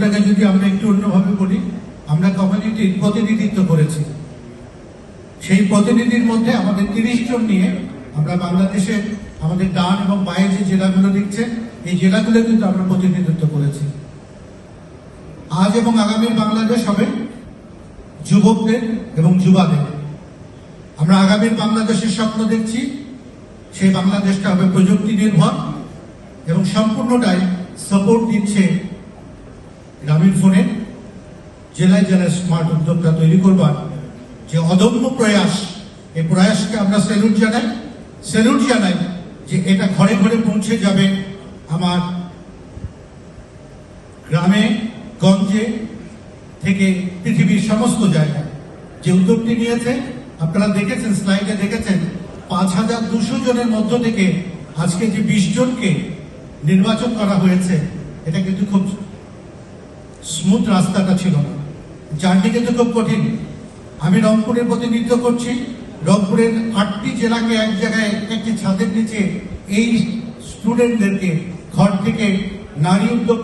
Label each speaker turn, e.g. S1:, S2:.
S1: প্রশ্নটাকে যদি আমরা একটু অন্যভাবে বলি, আমরা কমিউনিটির প্রতিনিধিত্ব করেছি। সেই প্রতিনিধির মধ্যে আমাদের 30 জন নিয়ে আমরা বাংলাদেশের আমাদের ডান এবং বায়ে যে জেলাগুলো দেখছেন, এই জেলাগুলো কিন্তু আমরা প্রতিনিধিত্ব করেছি। আজ এবং আগামীর বাংলাদেশ হবে যুবকদের এবং যুবাদের। আমরা আগামীর বাংলাদেশের স্বপ্ন দেখছি, সেই বাংলাদেশটা হবে প্রযুক্তি নির্ভর এবং সম্পূর্ণটাই সাপোর্ট দিচ্ছে গ্রামীণ ফোনে। জেলায় জেলায় স্মার্ট উদ্যোক্তা তৈরি করবার যে অদম্য প্রয়াস, এই প্রয়াসকে আমরা স্যালুট জানাই যে এটা ঘরে ঘরে পৌঁছে যাবে আমার গ্রামে গঞ্জে থেকে পৃথিবীর সমস্ত জায়গায়। যে উদ্যোগটি নিয়েছে আপনারা দেখেছেন, স্লাইডে দেখেছেন, 5200 জনের মধ্য থেকে আজকে যে 20 জনকে নির্বাচন করা হয়েছে, এটা কিন্তু খুব স্মুথ রাস্তাটা ছিল না, জার্নি কিন্তু খুব কঠিন। আমি রংপুরের প্রতিনিধিত্ব করছি। রংপুরের 8টি জেলাকে এক জায়গায় একটি ছাদের নিচে এই স্টুডেন্টদেরকে ঘর থেকে নারী উদ্যোগ